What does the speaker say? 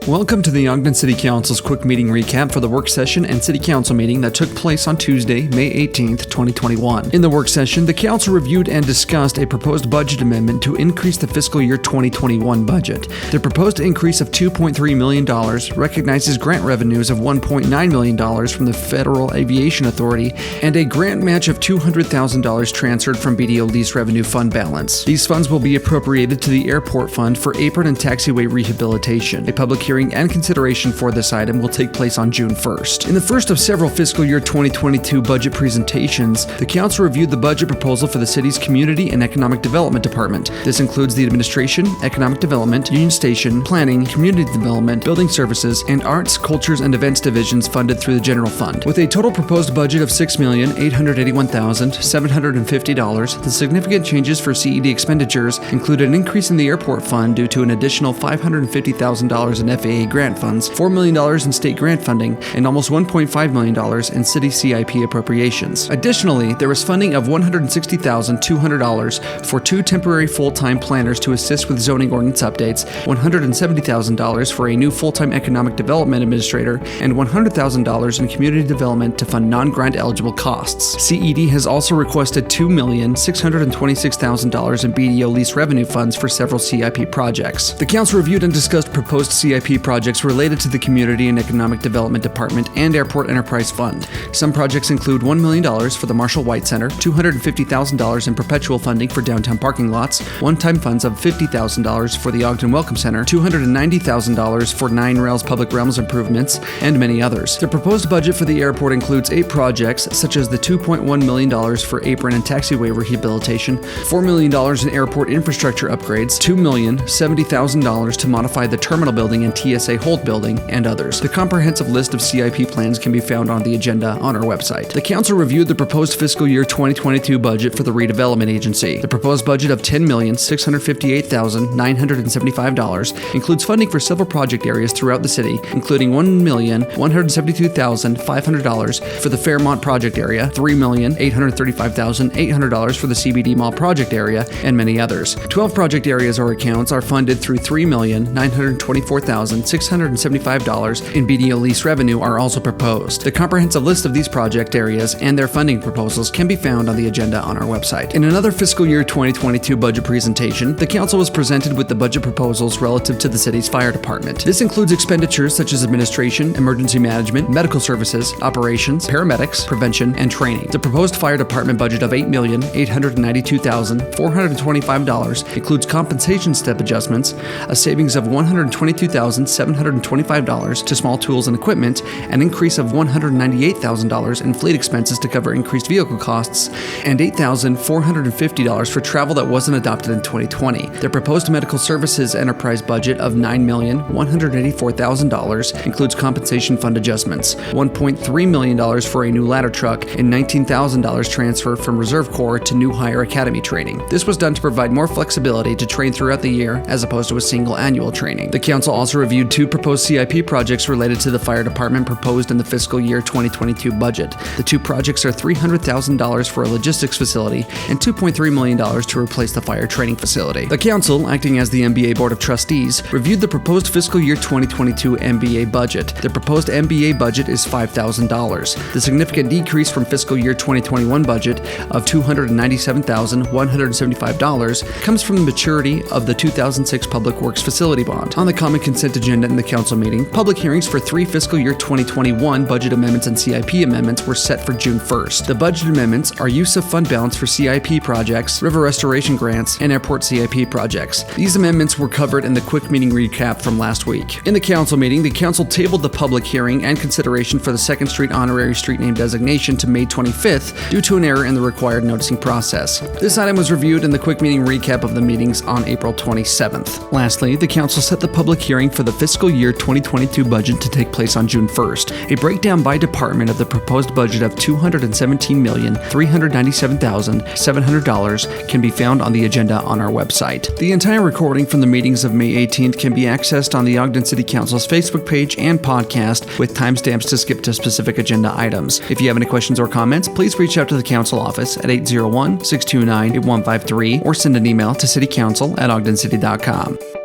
Welcome to the Ogden City Council's quick meeting recap for the work session and City Council meeting that took place on Tuesday, May 18th, 2021. In the work session, the Council reviewed and discussed a proposed budget amendment to increase the fiscal year 2021 budget. The proposed increase of $2.3 million recognizes grant revenues of $1.9 million from the Federal Aviation Authority and a grant match of $200,000 transferred from BDO Lease Revenue Fund balance. These funds will be appropriated to the Airport Fund for apron and taxiway rehabilitation. A public hearing and consideration for this item will take place on June 1st. In the first of several fiscal year 2022 budget presentations, the Council reviewed the budget proposal for the city's Community and Economic Development Department. This includes the Administration, Economic Development, Union Station, Planning, Community Development, Building Services, and Arts, Cultures, and Events divisions funded through the General Fund. With a total proposed budget of $6,881,750, the significant changes for CED expenditures include an increase in the Airport Fund due to an additional $550,000 in FAA grant funds, $4 million in state grant funding, and almost $1.5 million in city CIP appropriations. Additionally, there was funding of $160,200 for 2 temporary full-time planners to assist with zoning ordinance updates, $170,000 for a new full-time economic development administrator, and $100,000 in community development to fund non-grant eligible costs. CED has also requested $2,626,000 in BDO lease revenue funds for several CIP projects. The Council reviewed and discussed proposed CIP projects related to the Community and Economic Development Department and Airport Enterprise Fund. Some projects include $1 million for the Marshall White Center, $250,000 in perpetual funding for downtown parking lots, one-time funds of $50,000 for the Ogden Welcome Center, $290,000 for 9 Rails public realms improvements, and many others. The proposed budget for the airport includes 8 projects, such as the $2.1 million for apron and taxiway rehabilitation, $4 million in airport infrastructure upgrades, $2,070,000 to modify the terminal building and TSA Hold building, and others. The comprehensive list of CIP plans can be found on the agenda on our website. The Council reviewed the proposed fiscal year 2022 budget for the Redevelopment Agency. The proposed budget of $10,658,975 includes funding for several project areas throughout the city, including $1,172,500 for the Fairmont project area, $3,835,800 for the CBD Mall project area, and many others. 12 project areas or accounts are funded through $3,924,675 in BDO lease revenue are also proposed. The comprehensive list of these project areas and their funding proposals can be found on the agenda on our website. In another fiscal year 2022 budget presentation, the Council was presented with the budget proposals relative to the city's fire department. This includes expenditures such as administration, emergency management, medical services, operations, paramedics, prevention, and training. The proposed fire department budget of $8,892,425 includes compensation step adjustments, a savings of $122,725 to small tools and equipment, an increase of $198,000 in fleet expenses to cover increased vehicle costs, and $8,450 for travel that wasn't adopted in 2020. The proposed medical services enterprise budget of $9,184,000 includes compensation fund adjustments, $1.3 million for a new ladder truck, and $19,000 transfer from Reserve Corps to new hire academy training. This was done to provide more flexibility to train throughout the year as opposed to a single annual training. The Council also reviewed 2 proposed CIP projects related to the fire department proposed in the fiscal year 2022 budget. The 2 projects are $300,000 for a logistics facility and $2.3 million to replace the fire training facility. The Council, acting as the MBA Board of Trustees, reviewed the proposed fiscal year 2022 MBA budget. The proposed MBA budget is $5,000. The significant decrease from fiscal year 2021 budget of $297,175 comes from the maturity of the 2006 Public Works Facility Bond. On the common consent agenda in the Council meeting, public hearings for 3 fiscal year 2021 budget amendments and CIP amendments were set for June 1st. The budget amendments are use of fund balance for CIP projects, river restoration grants, and airport CIP projects. These amendments were covered in the quick meeting recap from last week. In the Council meeting, the Council tabled the public hearing and consideration for the 2nd Street honorary street name designation to May 25th due to an error in the required noticing process. This item was reviewed in the quick meeting recap of the meetings on April 27th. Lastly, the Council set the public hearing for the fiscal year 2022 budget to take place on June 1st. A breakdown by department of the proposed budget of $217,397,700 can be found on the agenda on our website. The entire recording from the meetings of May 18th can be accessed on the Ogden City Council's Facebook page and podcast with timestamps to skip to specific agenda items. If you have any questions or comments, please reach out to the Council office at 801-629-8153 or send an email to citycouncil@ogdencity.com.